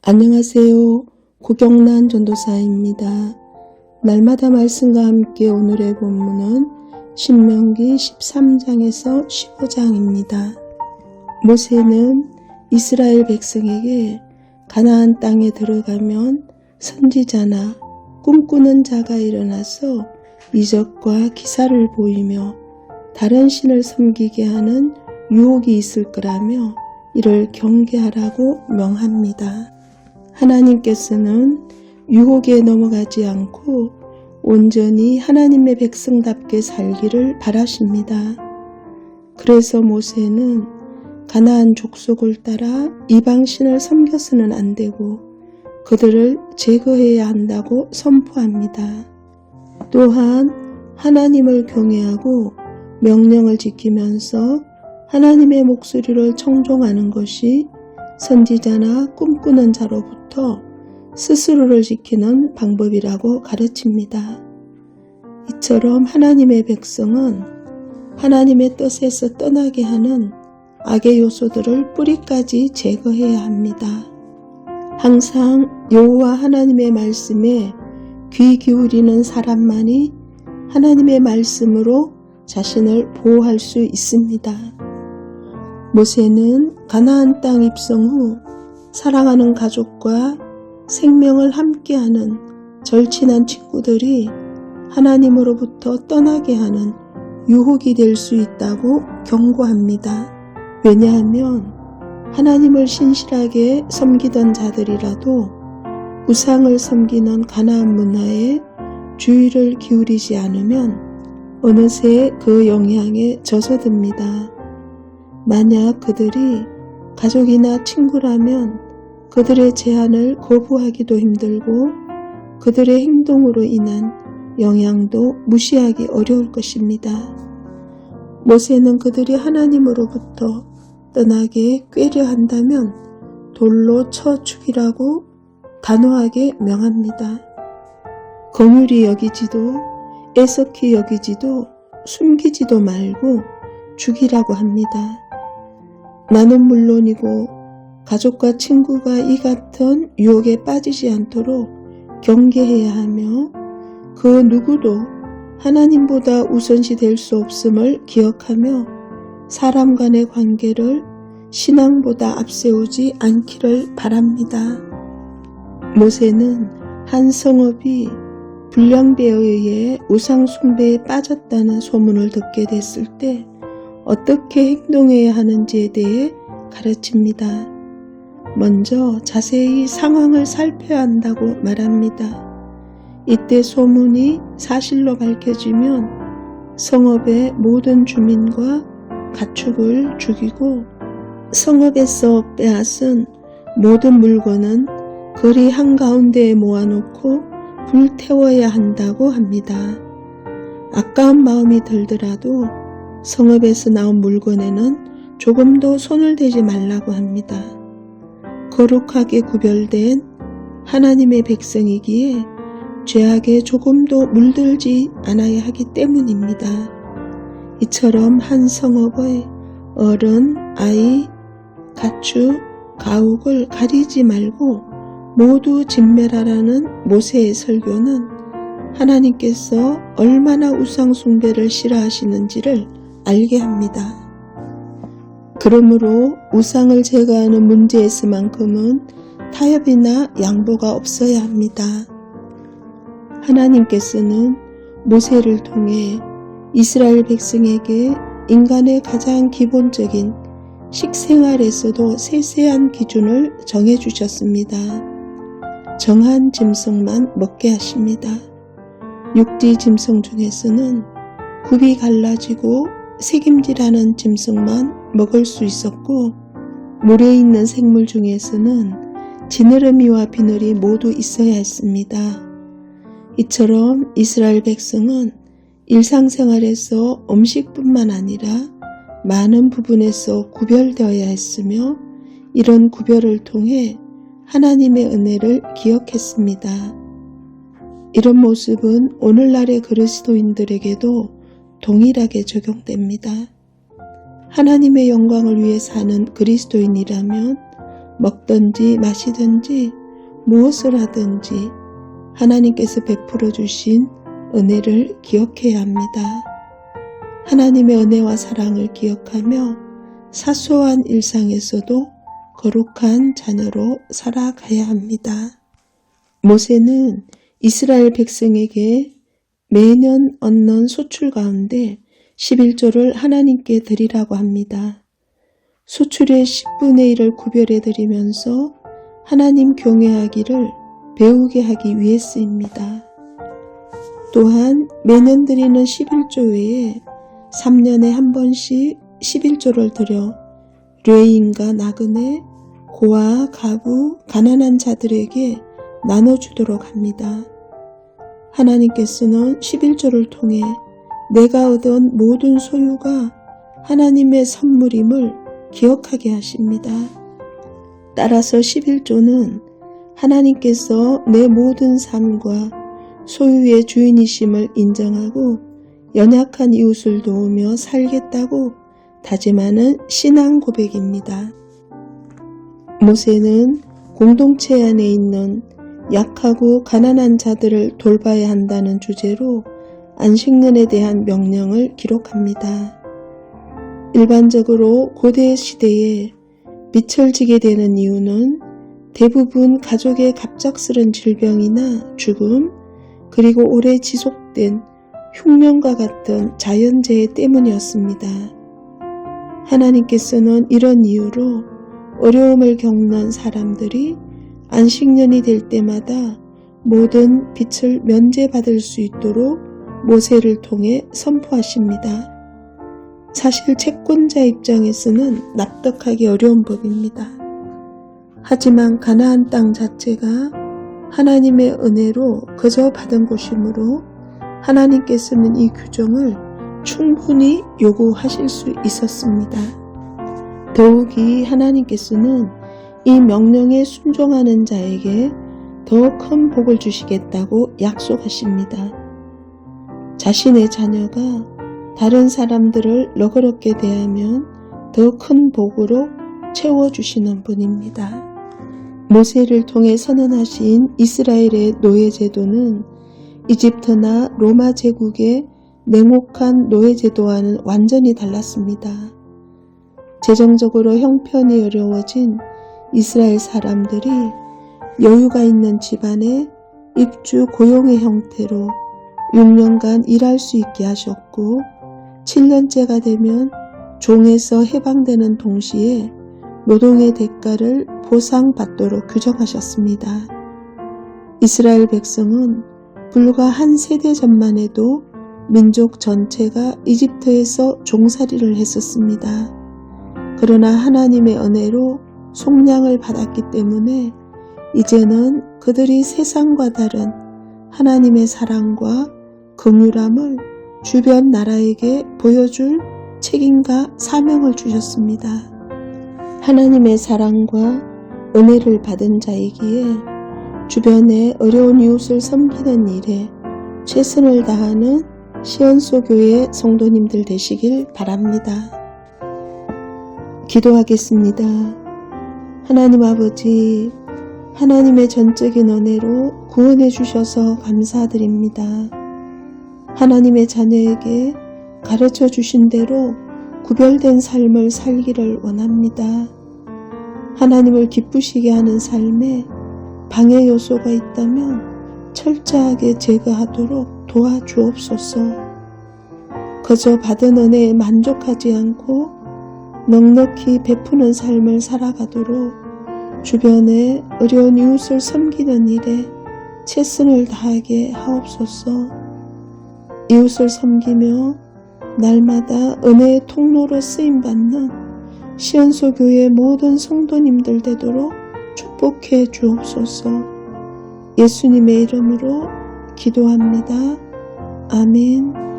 안녕하세요. 고경란 전도사입니다. 날마다 말씀과 함께 오늘의 본문은 신명기 13장에서 15장입니다. 모세는 이스라엘 백성에게 가나안 땅에 들어가면 선지자나 꿈꾸는 자가 일어나서 이적과 기사를 보이며 다른 신을 섬기게 하는 유혹이 있을 거라며 이를 경계하라고 명합니다. 하나님께서는 유혹에 넘어가지 않고 온전히 하나님의 백성답게 살기를 바라십니다. 그래서 모세는 가나안 족속을 따라 이방신을 섬겨서는 안 되고 그들을 제거해야 한다고 선포합니다. 또한 하나님을 경외하고 명령을 지키면서 하나님의 목소리를 청종하는 것이 선지자나 꿈꾸는 자로부터 스스로를 지키는 방법이라고 가르칩니다. 이처럼 하나님의 백성은 하나님의 뜻에서 떠나게 하는 악의 요소들을 뿌리까지 제거해야 합니다. 항상 여호와 하나님의 말씀에 귀 기울이는 사람만이 하나님의 말씀으로 자신을 보호할 수 있습니다. 모세는 가나안 땅 입성 후 사랑하는 가족과 생명을 함께하는 절친한 친구들이 하나님으로부터 떠나게 하는 유혹이 될 수 있다고 경고합니다. 왜냐하면 하나님을 신실하게 섬기던 자들이라도 우상을 섬기는 가나안 문화에 주의를 기울이지 않으면 어느새 그 영향에 젖어듭니다. 만약 그들이 가족이나 친구라면 그들의 제안을 거부하기도 힘들고 그들의 행동으로 인한 영향도 무시하기 어려울 것입니다. 모세는 그들이 하나님으로부터 떠나게 꾀려 한다면 돌로 쳐 죽이라고 단호하게 명합니다. 긍휼히 여기지도 애석히 여기지도 숨기지도 말고 죽이라고 합니다. 나는 물론이고 가족과 친구가 이 같은 유혹에 빠지지 않도록 경계해야 하며 그 누구도 하나님보다 우선시 될 수 없음을 기억하며 사람 간의 관계를 신앙보다 앞세우지 않기를 바랍니다. 모세는 한 성읍이 불량배에 의해 우상 숭배에 빠졌다는 소문을 듣게 됐을 때 어떻게 행동해야 하는지에 대해 가르칩니다. 먼저 자세히 상황을 살펴야 한다고 말합니다. 이때 소문이 사실로 밝혀지면 성읍의 모든 주민과 가축을 죽이고 성읍에서 빼앗은 모든 물건은 거리 한가운데에 모아놓고 불태워야 한다고 합니다. 아까운 마음이 들더라도 성읍에서 나온 물건에는 조금도 손을 대지 말라고 합니다. 거룩하게 구별된 하나님의 백성이기에 죄악에 조금도 물들지 않아야 하기 때문입니다. 이처럼 한 성읍의 어른, 아이, 가축, 가옥을 가리지 말고 모두 진멸하라는 모세의 설교는 하나님께서 얼마나 우상 숭배를 싫어하시는지를 알게 합니다. 그러므로 우상을 제거하는 문제에서만큼은 타협이나 양보가 없어야 합니다. 하나님께서는 모세를 통해 이스라엘 백성에게 인간의 가장 기본적인 식생활에서도 세세한 기준을 정해주셨습니다. 정한 짐승만 먹게 하십니다. 육지 짐승 중에서는 굽이 갈라지고 새김질하는 짐승만 먹을 수 있었고 물에 있는 생물 중에서는 지느러미와 비늘이 모두 있어야 했습니다. 이처럼 이스라엘 백성은 일상생활에서 음식뿐만 아니라 많은 부분에서 구별되어야 했으며 이런 구별을 통해 하나님의 은혜를 기억했습니다. 이런 모습은 오늘날의 그리스도인들에게도 동일하게 적용됩니다. 하나님의 영광을 위해 사는 그리스도인이라면 먹든지 마시든지 무엇을 하든지 하나님께서 베풀어 주신 은혜를 기억해야 합니다. 하나님의 은혜와 사랑을 기억하며 사소한 일상에서도 거룩한 자녀로 살아가야 합니다. 모세는 이스라엘 백성에게 매년 얻는 소출 가운데 11조를 하나님께 드리라고 합니다. 소출의 10분의 1을 구별해 드리면서 하나님 경외하기를 배우게 하기 위해서입니다. 또한 매년 드리는 11조 외에 3년에 한 번씩 11조를 드려 레위인과 나그네, 고아, 가부, 가난한 자들에게 나눠주도록 합니다. 하나님께서는 11조를 통해 내가 얻은 모든 소유가 하나님의 선물임을 기억하게 하십니다. 따라서 11조는 하나님께서 내 모든 삶과 소유의 주인이심을 인정하고 연약한 이웃을 도우며 살겠다고 다짐하는 신앙 고백입니다. 모세는 공동체 안에 있는 약하고 가난한 자들을 돌봐야 한다는 주제로 안식년에 대한 명령을 기록합니다. 일반적으로 고대 시대에 밑을 지게 되는 이유는 대부분 가족의 갑작스런 질병이나 죽음, 그리고 오래 지속된 흉년과 같은 자연재해 때문이었습니다. 하나님께서는 이런 이유로 어려움을 겪는 사람들이 안식년이 될 때마다 모든 빚을 면제받을 수 있도록 모세를 통해 선포하십니다. 사실 채권자 입장에서는 납득하기 어려운 법입니다. 하지만 가나안 땅 자체가 하나님의 은혜로 거저 받은 곳이므로 하나님께서는 이 규정을 충분히 요구하실 수 있었습니다. 더욱이 하나님께서는 이 명령에 순종하는 자에게 더 큰 복을 주시겠다고 약속하십니다. 자신의 자녀가 다른 사람들을 너그럽게 대하면 더 큰 복으로 채워주시는 분입니다. 모세를 통해 선언하신 이스라엘의 노예제도는 이집트나 로마 제국의 냉혹한 노예제도와는 완전히 달랐습니다. 재정적으로 형편이 어려워진 이스라엘 사람들이 여유가 있는 집안에 입주 고용의 형태로 6년간 일할 수 있게 하셨고 7년째가 되면 종에서 해방되는 동시에 노동의 대가를 보상받도록 규정하셨습니다. 이스라엘 백성은 불과 한 세대 전만 해도 민족 전체가 이집트에서 종살이를 했었습니다. 그러나 하나님의 은혜로 속량을 받았기 때문에 이제는 그들이 세상과 다른 하나님의 사랑과 긍휼함을 주변 나라에게 보여줄 책임과 사명을 주셨습니다. 하나님의 사랑과 은혜를 받은 자이기에 주변의 어려운 이웃을 섬기는 일에 최선을 다하는 시온소 교회 성도님들 되시길 바랍니다. 기도하겠습니다. 하나님 아버지, 하나님의 전적인 은혜로 구원해 주셔서 감사드립니다. 하나님의 자녀에게 가르쳐 주신 대로 구별된 삶을 살기를 원합니다. 하나님을 기쁘시게 하는 삶에 방해 요소가 있다면 철저하게 제거하도록 도와주옵소서. 그저 받은 은혜에 만족하지 않고 넉넉히 베푸는 삶을 살아가도록 주변에 어려운 이웃을 섬기는 일에 최선을 다하게 하옵소서. 이웃을 섬기며 날마다 은혜의 통로로 쓰임받는 시온소 교회의 모든 성도님들 되도록 축복해 주옵소서. 예수님의 이름으로 기도합니다. 아멘.